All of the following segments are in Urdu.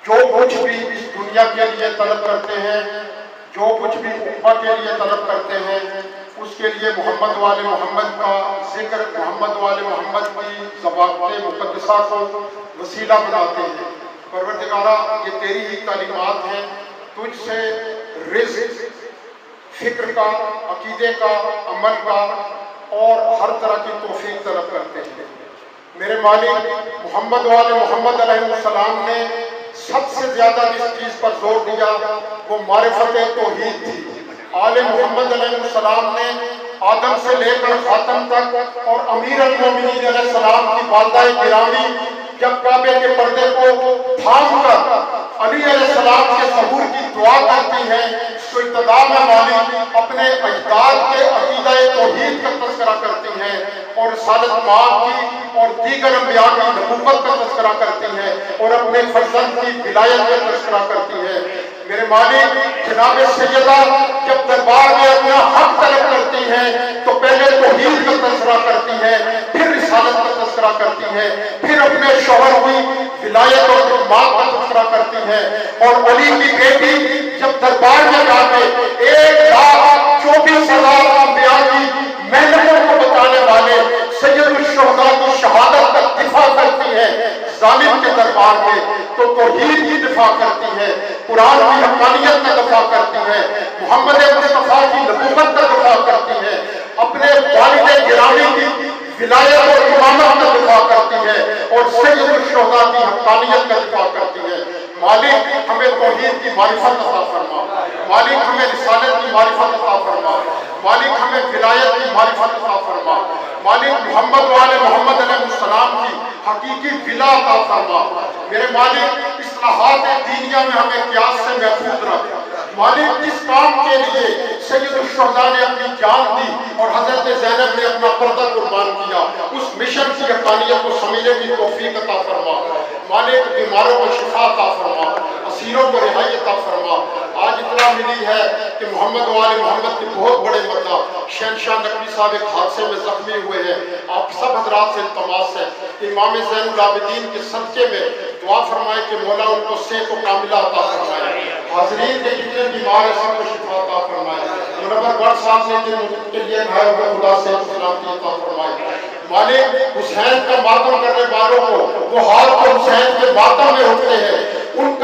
جو کچھ بھی اس دنیا کے لیے طلب کرتے ہیں، جو کچھ بھی امہ کے لیے طلب کرتے ہیں، اس کے لیے محمد والے محمد کا ذکر، محمد والے محمد کی ضوابط مقدسہ کو وسیلہ بناتے ہیں۔ پروردگارہ، یہ تیری ہی تعلیمات ہیں، تجھ سے رزق، فکر کا، عقیدے کا، عمل کا اور ہر طرح کی توفیق طلب کرتے ہیں۔ میرے مالک، محمد والے محمد علیہ السلام نے سب سے زیادہ جس چیز پر زور دیا وہ معرفت توحید تھی۔ آل محمد علیہ السلام نے آدم سے لے کر خاتم تک اور امیر المومنین علیہ السلام کی والدہ گرامی جب کعبے کے پردے کو تھام کر علی علیہ السلام کے ظہور کی دعا کرتی ہیں تو ابتدا میں مالک اپنے اجداد کے عقیدہ توحید کا تذکرہ کرتی ہیں اور رسالت مآب کی اور دیگر انبیاء کی نبوت کا تذکرہ کرتی ہیں اور اپنے فرزند کی ولایت کا تذکرہ کرتی ہیں۔ میرے مالک، جناب سیدہ جب دربار میں اپنا حق طلب کرتی ہیں تو پہلے توحید کا تذکرہ کرتی ہیں، پھر رسالت کا تذکرہ کرتی ہیں، پھر اپنے شوہر ہوئی ولایت اور ماں کا تذکرہ کرتی ہیں۔ اور علی کی بیٹی جب دربار میں جا کے 1,24,000 انبیاء کی محنتوں کو بتانے والے سید الشہداء کی شہادت کا دفاع کرتی ہے ظالم کے دربار میں، تو توحید کی دفاع کرتی ہے، قرآن کی حقانیت کا دفاع کرتی ہے، محمد مصطفیٰ کی نبوت کا دفاع کرتی ہے، اپنے والد گرامی کی ولایت اور امامت کا دفاع کرتی ہے اور سید الشہداء کی حقانیت کا دفاع کرتی ہے۔ مالک، ہمیں توحید کی معرفت عطا فرما، مالک ہمیں رسالت کی معرفت عطا فرما، مالک ہمیں ولایت کی معرفت عطا فرما، مالک محمد والے محمد علیہ السلام کی حقیقی ولا عطا فرما۔ میرے مالک، اصلاحات دینیہ میں ہمیں قیاس سے محفوظ رکھ۔ مالک، جس کام کے لیے سید الشہداء نے اپنی جان دی اور حضرت زینب نے اپنا پردہ قربان کیا، اس مشن کی حقانیت کو سمجھنے کی توفیق عطا فرما۔ مالک، بیماروں کو شفا عطا فرما، اسیروں کو رہائی عطا فرما۔ آج اطلاع ملی ہے کہ محمد والے محمد کے بہت بڑے مردہ شہنشاہ نقوی صاحب ایک حادثے میں زخمی ہوئے ہیں۔ آپ سب حضرات سے التماس ہے کہ امام زین العابدین کے صدقے میں دعا فرمائے کہ مولا ان کو صحت و کاملہ عطا فرمائے۔ حاضرین کے جتنے بیمار ہیں سب کو شفا عطا فرمائے۔ منور بٹ صاحب نے جن مدت کے لیے بھائی ہوئے خدا سے سلامتی عطا فرمائے۔ مالک، حسین کا ماتم کرنے والوں کو وہ ہاتھ کو حسین کے ماتم میں اٹھتے ہیں، ان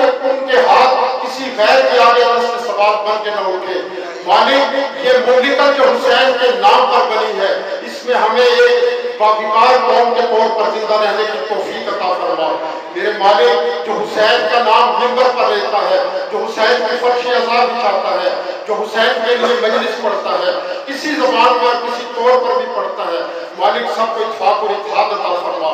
کے ہاتھ کسی غیر کے آگے دست سوال بن کے نہ اٹھے۔ مالک، یہ مملکت جو حسین کے نام پر بنی ہے، اس میں ہمیں ایک باوقار قوم کے طور پر زندہ رہنے کی توفیق عطا فرما۔ میرے مالک، جو حسین کا نام منبر پر لیتا ہے، جو حسین کی فرش عزا بچھاتا ہے، جو حسین کے لیے مجلس پڑھتا ہے، کسی زبان پر کسی طور پر بھی پڑھتا ہے، مالک سب کو اتفاق اور اتحاد عطا فرما۔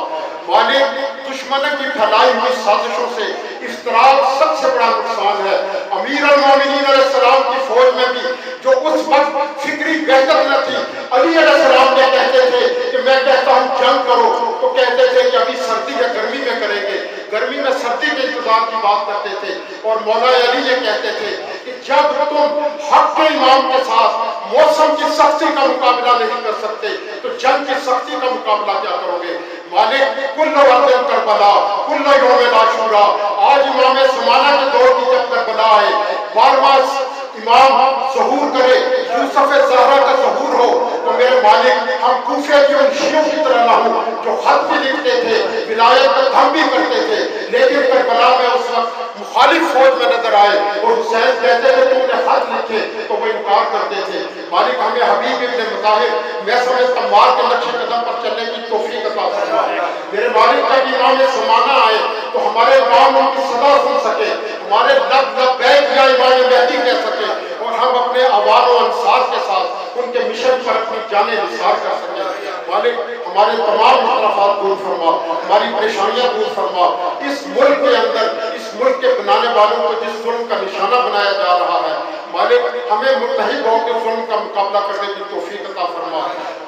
مالک، دشمن کی پھیلائی ہوئی سازشوں سے افتراق سب سے بڑا نقصان ہے۔ امیر المومنین علیہ السلام کی فوج میں بھی جو اس وقت فکری وحدت نہ تھی، علی علیہ السلام نے کہتے تھے کہ میں کہتا ہوں جنگ کرو، تو کہتے تھے کہ ابھی سردی یا گرمی میں کریں گے، گرمی میں سردی کے انتظار کی بات کرتے تھے۔ اور مولا علی یہ کہتے تھے کہ جب تم حق کے امام کے ساتھ موسم کی سختی کا مقابلہ نہیں کر سکتے تو جنگ کی سختی کا مقابلہ کیا کرو گے؟ مالک، کل وقت کربلا، کل یوم عاشورا، آج امام زمانہ کے دور کی جب کربلا ہے، بارہواں امام ظہور کرے، یوسف زہرا کا ظہور ہو، تو میرے مالک ہم کوفے کے ان شیعوں کی طرح نہ ہوں جو خط بھی لکھتے تھے، ولایت کا دھم بھی کرتے تھے، لیکن کربلا میں اس وقت مخالف فوج میں نظر آئے اور حسین کہتے تھے تم نے خط لکھے تو وہ انکار کرتے تھے۔ مالک، ہمیں حبیب ابن مطہر میسم تمار کے نقش قدم پر چلنے کی توفیق عطا فرما۔ میرے مالک، تاکہ امام زمانہ آئے تو ہمارے کام ان کی صدا سن سکے، ہمارے لب لبیک یا امام مہدی کہہ سکے اور ہم اپنے آباد و انصار کے ساتھ ان کے مشن پر اپنی جانیں نثار کر سکیں۔ مالک، ہمارے تمام اختلافات دور فرما، ہماری پریشانیاں دور فرما۔ اس ملک کے اندر اس ملک کے بنانے والوں کو جس ظلم کا نشانہ بنایا جا رہا ہے، مالک ہمیں متحد ہو کے ظلم کا مقابلہ کرنے کی توفیق عطا فرما۔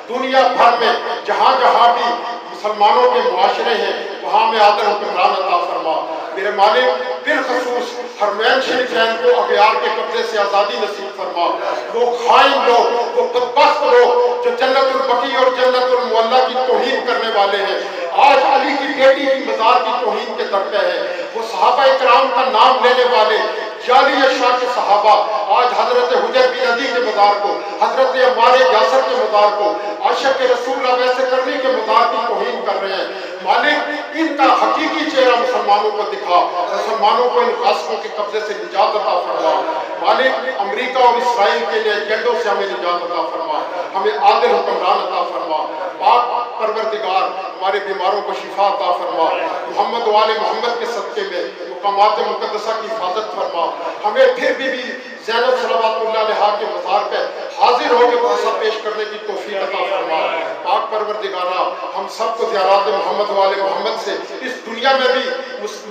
دنیا بھر میں جہاں جہاں بھی مسلمانوں کے معاشرے ہیں وہاں میں عادل حکمران عطا فرما۔ میرے مالک، بالخصوص حرمین شریفین کو اغیار کے قبضے سے آزادی نصیب فرما۔ وہ خائن لوگ، وہ بدبخت لوگ جو جنت البقیع اور جنت المعلیٰ کی توہین کرنے والے ہیں، آج علی کی بیٹی کی مزار کی توہین کے در پہ ہے، وہ صحابہ کرام کا نام لینے والے جعلی اشیاء کے صحابہ آج حضرت حجر بن عدی کے مزار کو، حضرت عمار یاسر کے مزار کو، عاشق رسول اللہ ویسے کرنی کے مزار کی توہین کر رہے ہیں۔ مالک ان کا حقیقی چہرہ مسلمانوں کو دکھا، مسلمانوں کو ان غاصبوں کے قبضے سے نجات عطا فرما۔ مالک امریکہ اور اسرائیل کے لیے ایجنڈوں سے ہمیں نجات عطا فرما، ہمیں عادل حکمران عطا فرما۔ پاک پروردگار ہمارے بیماروں کو شفا عطا فرما، محمد و آل محمد کے صدقے میں مقامات مقدسہ کی حفاظت فرما۔ ہمیں پھر بھی زینب صلوات اللہ علیہا کے مزار پہ حاضر ہو کے قصہ پیش کرنے کی توفیق عطا فرما۔ پاک پروردگارہ ہم سب کو زیارات محمد و آل محمد سے اس دنیا میں بھی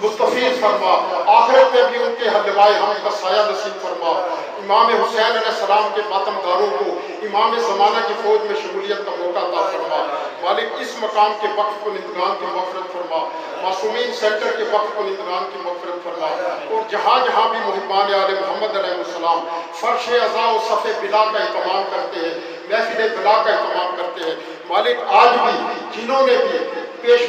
مستفیض فرما، آخرت میں بھی ان کے حلوائے ہم کا سایہ نصیب فرما۔ امام حسین علیہ السلام کے ماتم داروں کو امام زمانہ کی فوج میں شمولیت کا موقع عطا فرما۔ مالک اس مقام کے وقف کنندگان کی مغفرت فرما، معصومین سینٹر کے وقف کنندگان کی مغفرت فرما، اور جہاں جہاں بھی محبان آل محمد علیہ السلام فرش عزا و صف بلا کا اہتمام کرتے ہیں، محفل بلا کا اہتمام کرتے ہیں، مالک آج بھی جنہوں نے بھی پیش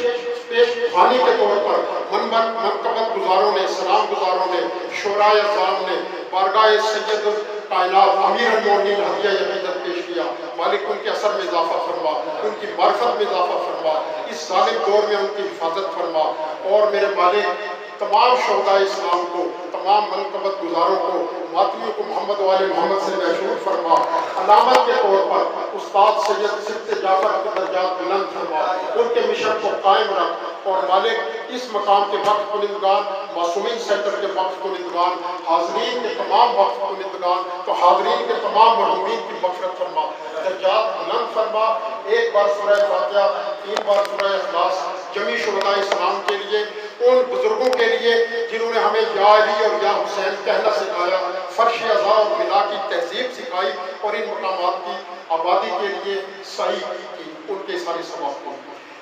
خوانی کے طور پر منقبت گزاروں نے، سلام گزاروں نے، شورائے اعظام نے بارگاہ سید کائنات امیر المومنین ہدیہ عقیدت پیش کیا، مالک ان کے اثر میں اضافہ فرما، ان کی معرفت میں اضافہ فرما، اس ظالم دور میں ان کی حفاظت فرما، اور میرے مالک تمام شہداء اسلام کو، تمام منقبت گزاروں کو، ماتمیوں کو محمد و آل محمد سے محشور فرما۔ علامت کے طور پر استاد سید سبت جعفر کے درجات بلند فرما، ان کے مشن کو قائم رکھ، اور مالک اس مقام کے وقف کنندگان، معصومین سینٹر کے وقف کنندگان، حاضرین کے تمام وقف کنندگان، تو حاضرین کے تمام مرحومین کی مغفرت فرما، درجات بلند فرما۔ ایک بار سورہ فاتحہ، 3 بار سورہ اخلاص جمیع شہداء اسلام کے لیے، ان بزرگوں کے لیے جنہوں نے ہمیں یا علی اور یا حسین کہنا سکھایا، فرش عزا اور بلا کی تہذیب سکھائی، اور ان مقامات کی آبادی کے لیے صحیح کی، ان کے ساری ثواب کو۔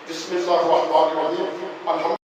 بسم اللہ الرحمن الرحیم۔ الحمد